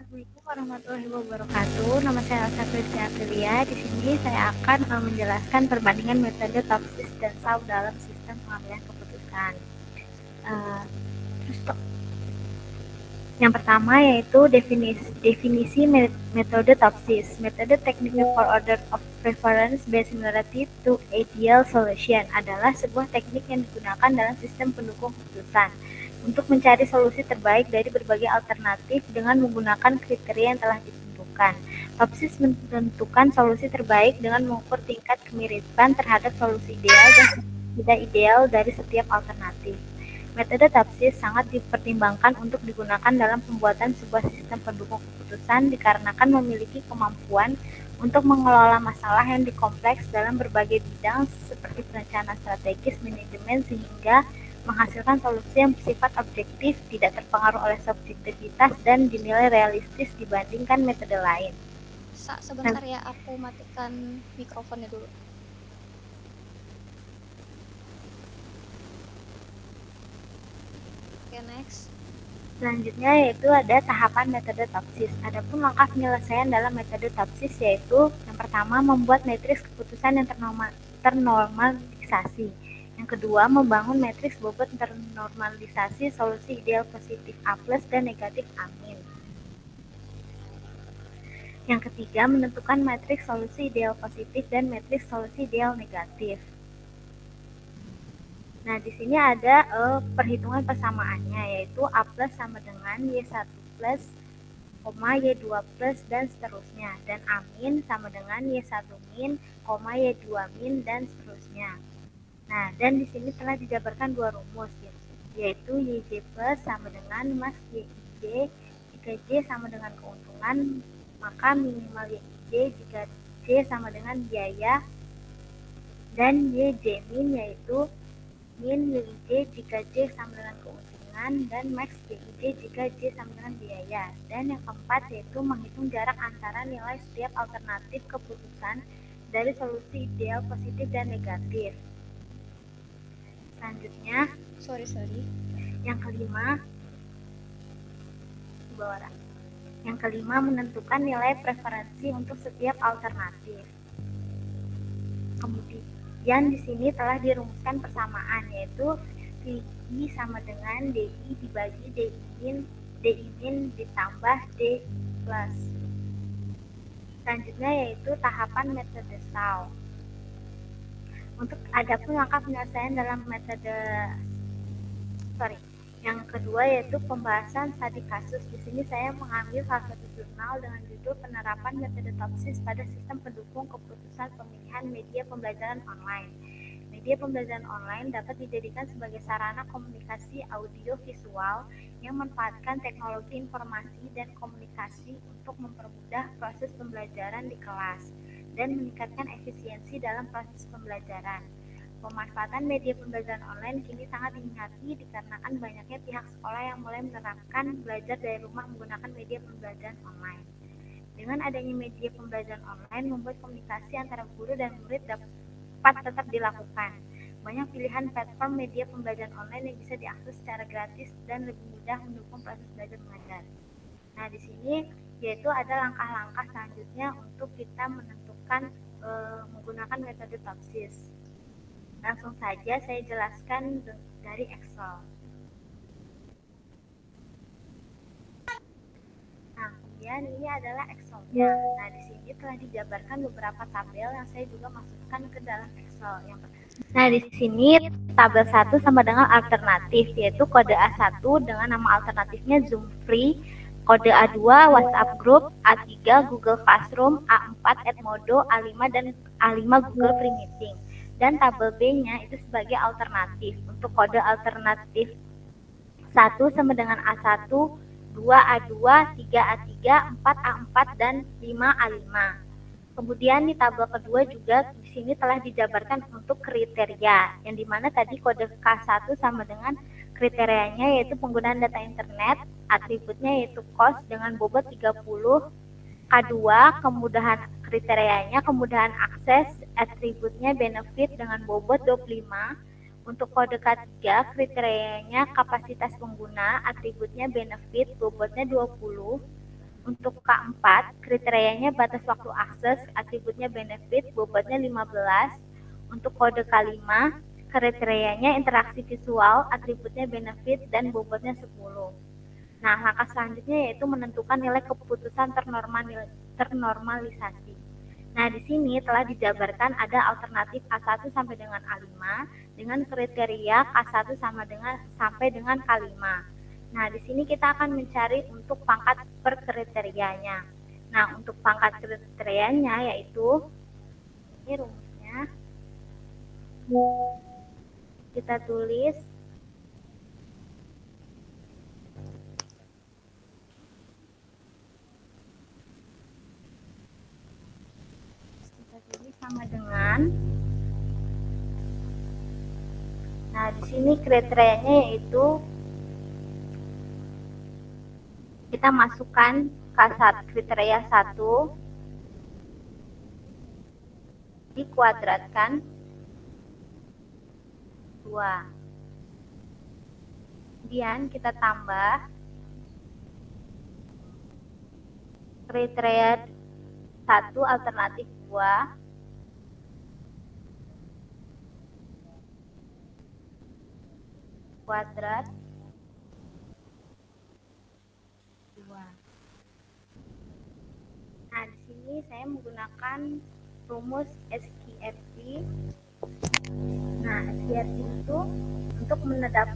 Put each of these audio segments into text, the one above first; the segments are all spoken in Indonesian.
Assalamualaikum warahmatullahi wabarakatuh. Nama saya Elsa Christy Aprilia. Di sini saya akan menjelaskan perbandingan metode Topsis dan SAW dalam sistem pengambilan keputusan. Uh, yang pertama yaitu definisi metode Topsis. Metode Technique for Order of Preference Based Narrative to Ideal Solution adalah sebuah teknik yang digunakan dalam sistem pendukung keputusan untuk mencari solusi terbaik dari berbagai alternatif dengan menggunakan kriteria yang telah ditentukan. Topsis menentukan solusi terbaik dengan mengukur tingkat kemiripan terhadap solusi ideal dan tidak ideal dari setiap alternatif. Metode Topsis sangat dipertimbangkan untuk digunakan dalam pembuatan sebuah sistem pendukung keputusan dikarenakan memiliki kemampuan untuk mengelola masalah yang dikompleks dalam berbagai bidang seperti perencanaan strategis, manajemen, sehingga menghasilkan solusi yang bersifat objektif, tidak terpengaruh oleh subjektivitas, dan dinilai realistis dibandingkan metode lain. Sebentar ya, aku matikan mikrofonnya dulu. Oke, next. Selanjutnya yaitu ada tahapan metode Topsis. Adapun langkah penyelesaian dalam metode Topsis yaitu yang pertama membuat matriks keputusan yang ternormalisasi. Yang kedua, membangun matriks bobot ternormalisasi solusi ideal positif A+ dan negatif A-. Yang ketiga, menentukan matriks solusi ideal positif dan matriks solusi ideal negatif. Nah, di sini ada perhitungan persamaannya, yaitu A+ sama dengan Y1+, Y2+, dan seterusnya. Dan A- sama dengan Y1-, Y2-, dan seterusnya. Nah, dan di sini telah dijabarkan dua rumus, yaitu YJ+ sama dengan max YIJ. Jika J sama dengan keuntungan, maka minimal YIJ jika J sama dengan biaya, dan YJ min yaitu min YIJ jika J sama dengan keuntungan, dan max YIJ jika J sama dengan biaya. Dan yang keempat yaitu menghitung jarak antara nilai setiap alternatif keputusan dari solusi ideal positif dan negatif. Selanjutnya, yang kelima menentukan nilai preferensi untuk setiap alternatif. Kemudian di sini telah dirumuskan persamaan, yaitu VI sama dengan DI dibagi DI min ditambah D plus. Selanjutnya yaitu tahapan metode SAW. Untuk adapun langkah penyelesaian dalam yang kedua yaitu pembahasan studi kasus. Di sini saya mengambil salah satu jurnal dengan judul Penerapan Metode Topsis pada Sistem Pendukung Keputusan Pemilihan Media Pembelajaran Online. Media pembelajaran online dapat dijadikan sebagai sarana komunikasi audio-visual yang memanfaatkan teknologi informasi dan komunikasi untuk mempermudah proses pembelajaran di kelas dan meningkatkan efisiensi dalam proses pembelajaran. Pemanfaatan media pembelajaran online kini sangat diminati dikarenakan banyaknya pihak sekolah yang mulai menerapkan belajar dari rumah menggunakan media pembelajaran online. Dengan adanya media pembelajaran online membuat komunikasi antara guru dan murid dapat tetap dilakukan. Banyak pilihan platform media pembelajaran online yang bisa diakses secara gratis dan lebih mudah mendukung proses belajar mengajar. Nah, di sini yaitu ada langkah-langkah selanjutnya untuk kita menentukan menggunakan metode Topsis. Langsung saja saya jelaskan dari Excel. Nah, kemudian ini adalah Excel-nya. Nah, di sini telah dijabarkan beberapa tabel yang saya juga masukkan ke dalam Excel. Nah, di sini tabel 1 sama dengan alternatif, yaitu kode A1 dengan nama alternatifnya Zoom Free, kode A2 WhatsApp Group, A3 Google Classroom, A4 Edmodo, A5 dan A5 Google Free Meeting. Dan tabel B-nya itu sebagai alternatif. Untuk kode alternatif 1 sama dengan A1, 2A2, 3A3, 4A4, dan 5A5. Kemudian di tabel kedua juga di sini telah dijabarkan untuk kriteria, yang dimana tadi kode K1 sama dengan kriterianya yaitu penggunaan data internet, atributnya yaitu cost dengan bobot 30, K2 kemudahan kriterianya kemudahan akses, atributnya benefit dengan bobot 25. Untuk kode K3 kriterianya kapasitas pengguna, atributnya benefit, bobotnya 20. Untuk K4, kriterianya batas waktu akses, atributnya benefit, bobotnya 15. Untuk kode K5, kriterianya interaksi visual, atributnya benefit, dan bobotnya 10. Nah, langkah selanjutnya yaitu menentukan nilai keputusan ternormalisasi. Nah, di sini telah dijabarkan ada alternatif A1 sampai dengan A5 dengan kriteria K1 sampai dengan K5. Nah, di sini kita akan mencari untuk pangkat per kriterianya. Nah, untuk pangkat kriterianya yaitu ini rumusnya. Kita tulis sama dengan. Nah, di sini kriterianya yaitu kita masukkan K1 kriteria 1 dikuadratkan 2. Kemudian kita tambah kriteria 1 alternatif 2 kuadrat 2. Nah, di sini saya menggunakan rumus SQRT. Nah, SQRT itu untuk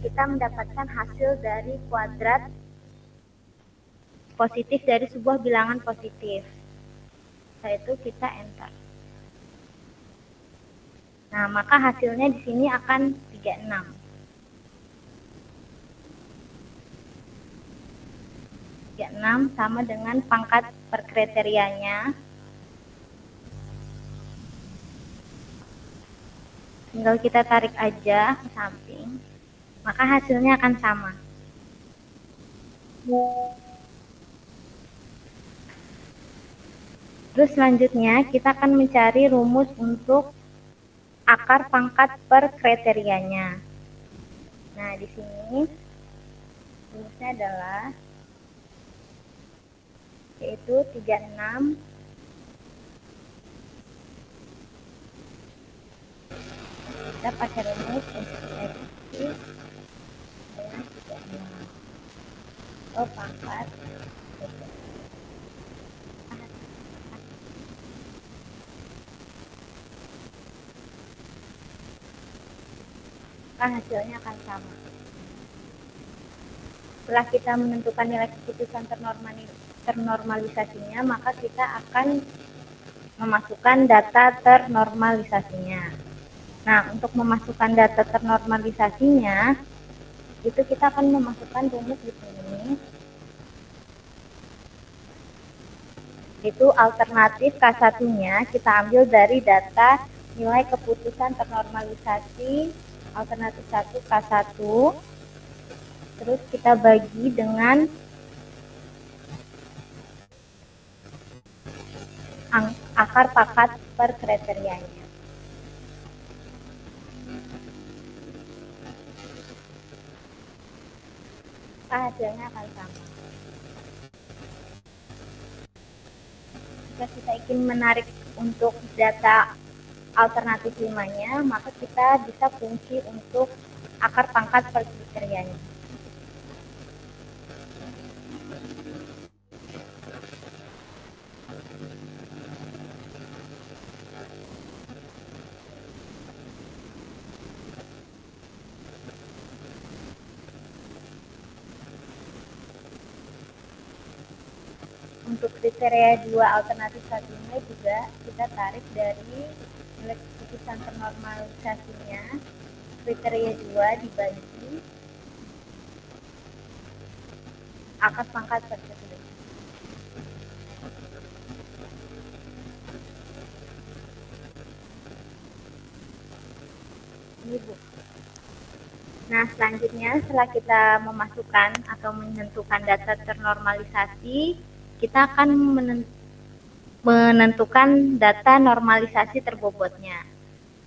kita mendapatkan hasil dari kuadrat positif dari sebuah bilangan positif. Setelah itu kita enter. Nah, maka hasilnya di sini akan 36. 36 sama dengan pangkat per kriterianya. Tinggal kita tarik aja ke samping, maka hasilnya akan sama. Terus selanjutnya kita akan mencari rumus untuk akar pangkat per kriterianya. Nah, di sini rumusnya adalah yaitu 36 kita pakai rumus SQRT dengan 36 pangkat hasilnya akan sama. Setelah kita menentukan nilai keputusan ternormalisasinya, maka kita akan memasukkan data ternormalisasinya. Nah, untuk memasukkan data ternormalisasinya, itu kita akan memasukkan rumus di sini. Itu alternatif K1-nya kita ambil dari data nilai keputusan ternormalisasi alternatif 1 K1. Terus kita bagi dengan akar pangkat per kriterianya. Hasilnya akan sama. Jika kita ingin menarik untuk data alternatif 5-nya, maka kita bisa fungsi untuk akar pangkat per kriterianya. Untuk kriteria 2 alternatif 1-nya juga kita tarik dari nilai keputusan ternormalisasinya. Kriteria 2 dibagi akar pangkat per kriterianya. Ini Bu. Nah, selanjutnya setelah kita memasukkan atau menentukan data ternormalisasi, kita akan menentukan data normalisasi terbobotnya.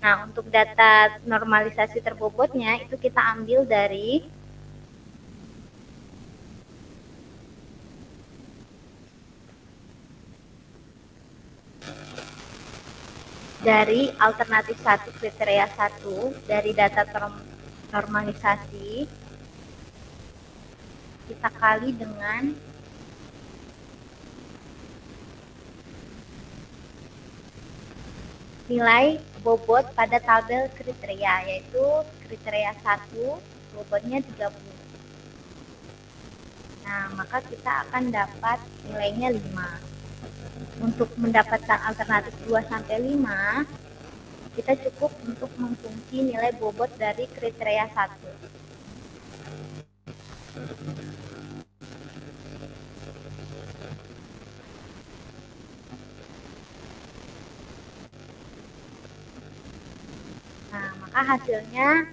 Nah, untuk data normalisasi terbobotnya itu kita ambil dari dari alternatif 1 kriteria 1 dari data normalisasi kita kali dengan nilai bobot pada tabel kriteria, yaitu kriteria 1 bobotnya 30. Nah, maka kita akan dapat nilainya 5. Untuk mendapatkan alternatif 2 sampai 5, kita cukup untuk mengkunci nilai bobot dari kriteria 1. Nah, maka hasilnya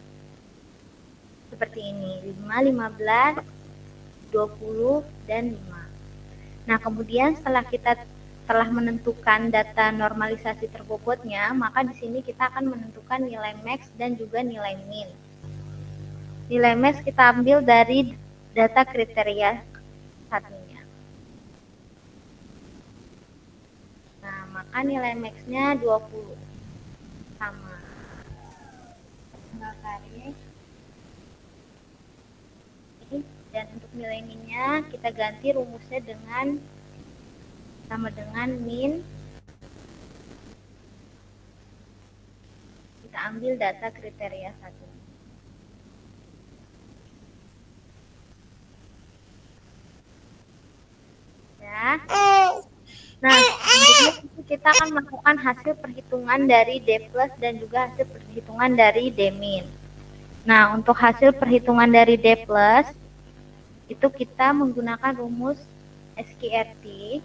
seperti ini, 5, 15, 20, dan 5. Nah, kemudian setelah kita telah menentukan data normalisasi terbobotnya, maka di sini kita akan menentukan nilai max dan juga nilai min. Nilai max kita ambil dari data kriteria satunya. Nah, maka nilai max-nya 20. Sama. Tinggal tarik. Dan untuk nilai min-nya kita ganti rumusnya dengan sama dengan min. Kita ambil data kriteria 1. Ya. Nah, selanjutnya kita akan melakukan hasil perhitungan dari D plus dan juga hasil perhitungan dari D min. Nah, untuk hasil perhitungan dari D plus itu kita menggunakan rumus SQRT.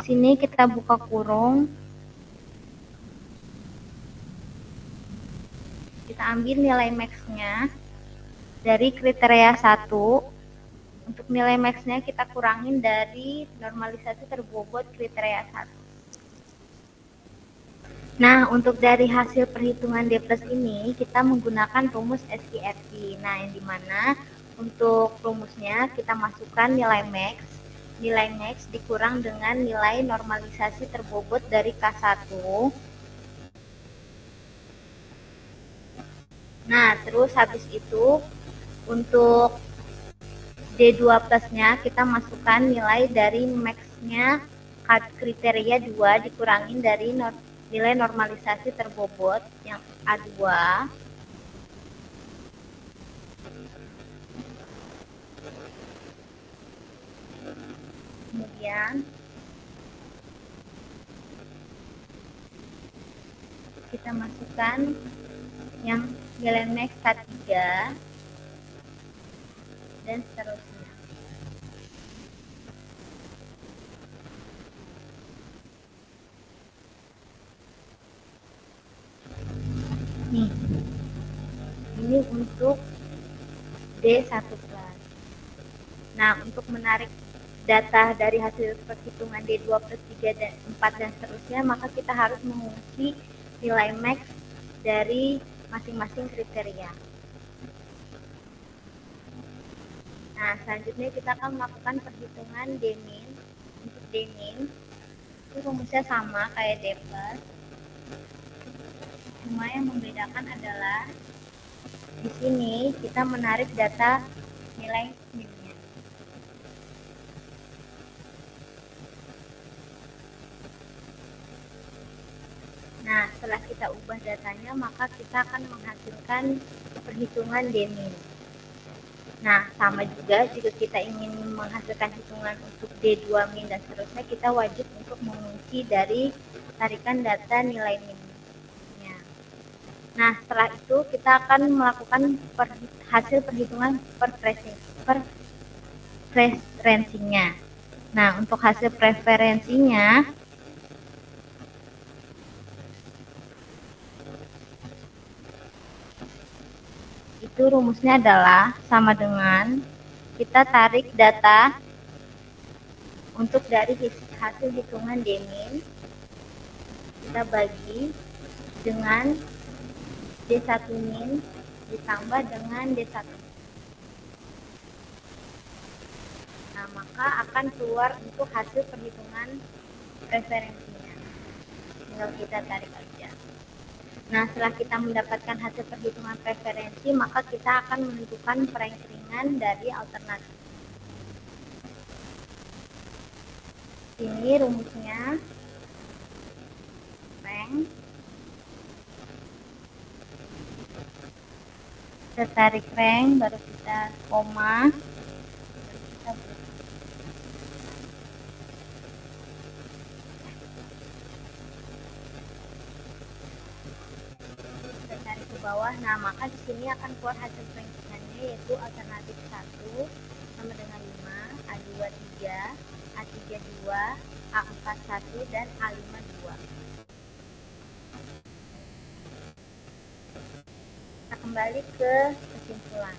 Sini kita buka kurung. Kita ambil nilai max-nya dari kriteria 1. Untuk nilai max-nya kita kurangin dari normalisasi terbobot kriteria 1. Nah, untuk dari hasil perhitungan D plus ini, kita menggunakan rumus SQRT. Nah, yang dimana untuk rumusnya kita masukkan nilai max. Nilai max dikurang dengan nilai normalisasi terbobot dari K1. Nah, terus habis itu untuk D2 plusnya kita masukkan nilai dari max-nya kriteria 2 dikurangin dari nilai normalisasi terbobot yang A2. Kemudian kita masukkan yang nilai max K3 dan seterusnya. Nih, ini untuk D1 plus. Nah, untuk menarik data dari hasil perhitungan D2 plus 3 dan 4 dan seterusnya, maka kita harus mengunci nilai max dari masing-masing kriteria. Nah, selanjutnya kita akan melakukan perhitungan D min. Untuk D min, itu rumusnya sama kayak D plus. Cuma yang membedakan adalah di sini kita menarik data nilai min-nya. Nah, setelah kita ubah datanya, maka kita akan menghasilkan perhitungan D min. Nah, sama juga jika kita ingin menghasilkan hitungan untuk D2 min dan seterusnya, kita wajib untuk mengunci dari tarikan data nilai min-nya. Nah, setelah itu kita akan melakukan hasil perhitungan preferensinya. Nah, untuk hasil preferensinya itu rumusnya adalah sama dengan kita tarik data untuk dari hasil hitungan D min, kita bagi dengan D1 min ditambah dengan D1. Nah, maka akan keluar untuk hasil perhitungan preferensinya. Tinggal kita tarik aja. Nah, setelah kita mendapatkan hasil perhitungan preferensi, maka kita akan menentukan perankingan dari alternatif. Ini rumusnya rank. Kita tarik rank, baru kita koma, kita tarik ke bawah. Nah, maka di sini akan keluar hasil perankingannya, yaitu alternatif 1 sama dengan 5, A2 3, A3 2, A4 1, dan A5 2. Kita kembali ke kesimpulan.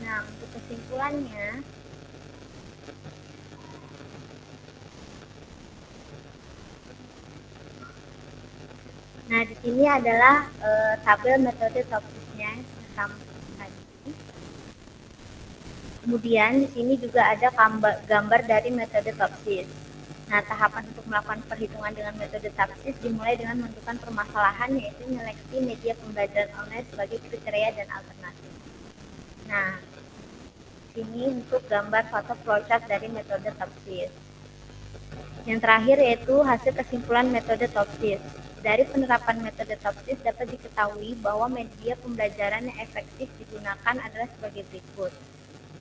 Nah, untuk kesimpulannya, nah di sini adalah tabel metode topsisnya sama tadi. Kemudian di sini juga ada gambar dari metode topsis. Nah, tahapan untuk melakukan perhitungan dengan metode topsis dimulai dengan menentukan permasalahan, yaitu menyeleksi media pembelajaran online sebagai kriteria dan alternatif. Nah, sini untuk gambar foto flowchart dari metode topsis. Yang terakhir yaitu hasil kesimpulan metode topsis. Dari penerapan metode topsis dapat diketahui bahwa media pembelajaran yang efektif digunakan adalah sebagai berikut.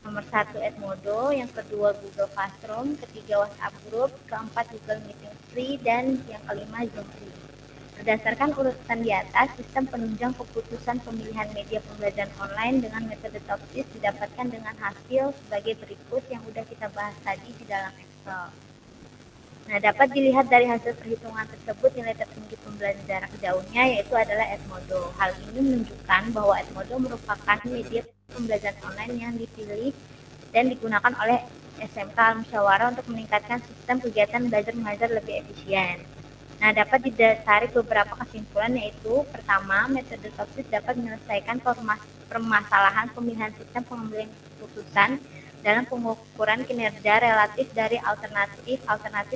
Nomor 1 Edmodo, yang kedua Google Classroom, ketiga WhatsApp Group, keempat Google Meeting Free, dan yang kelima Zoom Free. Berdasarkan urutan di atas, sistem penunjang keputusan pemilihan media pembelajaran online dengan metode topsis didapatkan dengan hasil sebagai berikut yang sudah kita bahas tadi di dalam Excel. Nah, dapat dilihat dari hasil perhitungan tersebut nilai tertinggi pembelajaran jarak jauhnya yaitu adalah Edmodo. Hal ini menunjukkan bahwa Edmodo merupakan media pembelajaran online yang dipilih dan digunakan oleh SMK Al-Musyawarah untuk meningkatkan sistem kegiatan belajar mengajar lebih efisien. Nah, dapat ditarik beberapa kesimpulan yaitu pertama, metode topsis dapat menyelesaikan permasalahan pemilihan sistem pengambilan keputusan dalam pengukuran kinerja relatif dari alternatif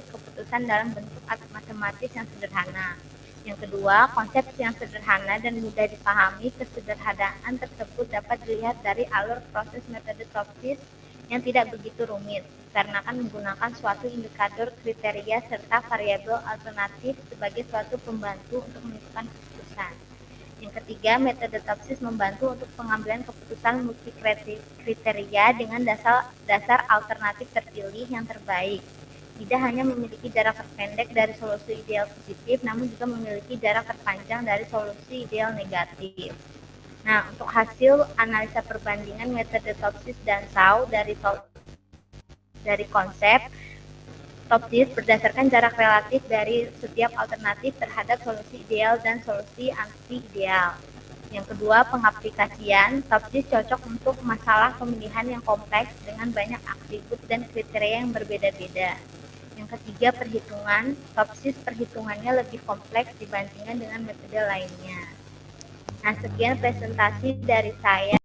keputusan dalam bentuk matematis yang sederhana. Yang kedua, konsep yang sederhana dan mudah dipahami. Kesederhanaan tersebut dapat dilihat dari alur proses metode topsis yang tidak begitu rumit, karena akan menggunakan suatu indikator kriteria serta variabel alternatif sebagai suatu pembantu untuk menentukan keputusan. Yang ketiga, metode topsis membantu untuk pengambilan keputusan multi kriteria dengan dasar alternatif terpilih yang terbaik. Tidak hanya memiliki jarak terpendek dari solusi ideal positif, namun juga memiliki jarak terpanjang dari solusi ideal negatif. Nah, untuk hasil analisa perbandingan metode topsis dan SAU dari konsep topsis berdasarkan jarak relatif dari setiap alternatif terhadap solusi ideal dan solusi anti-ideal. Yang kedua, pengaplikasian. Topsis cocok untuk masalah pemilihan yang kompleks dengan banyak atribut dan kriteria yang berbeda-beda. Yang ketiga, perhitungan. Topsis perhitungannya lebih kompleks dibandingkan dengan metode lainnya. Nah, sekian presentasi dari saya.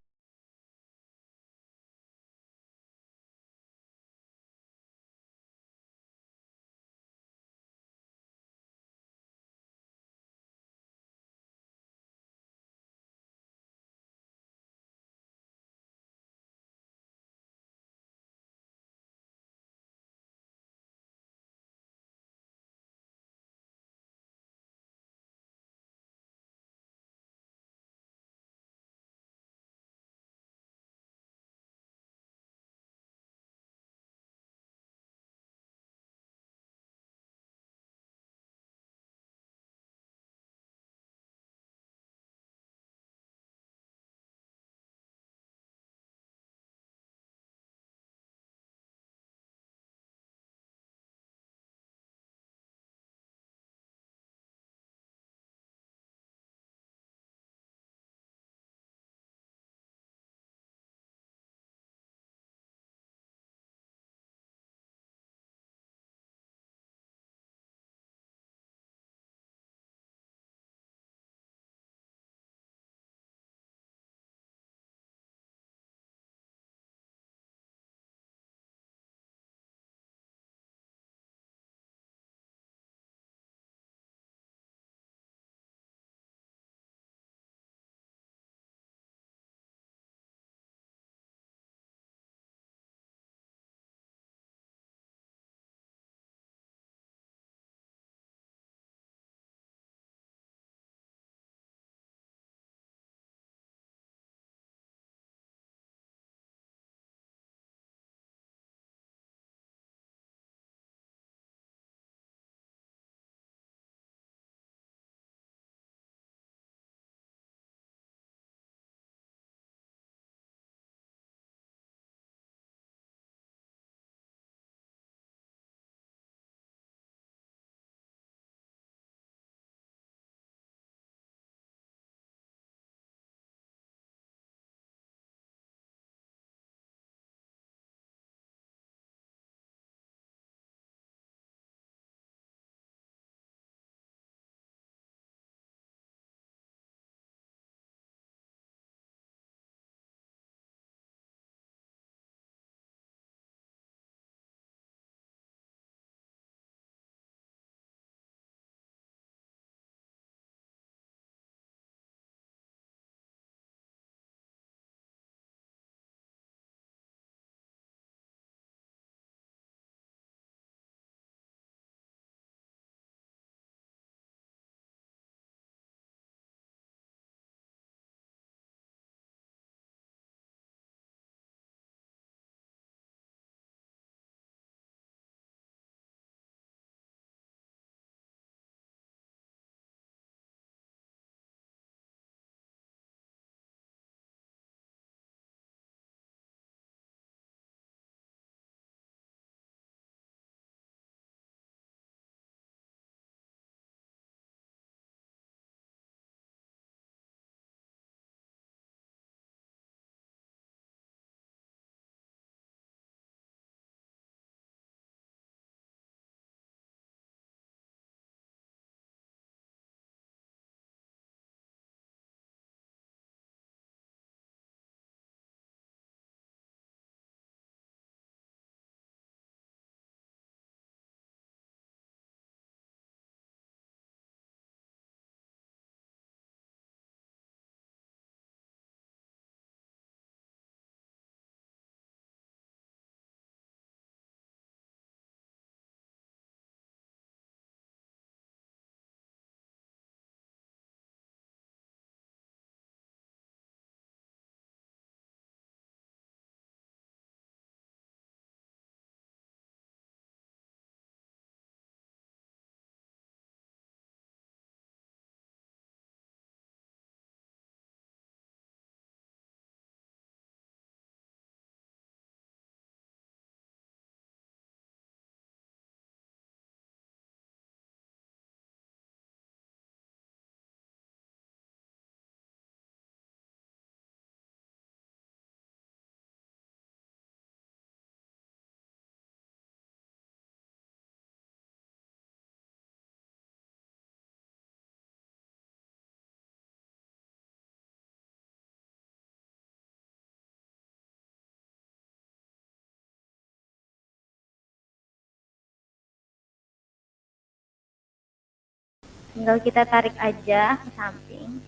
tinggal kita tarik aja ke samping.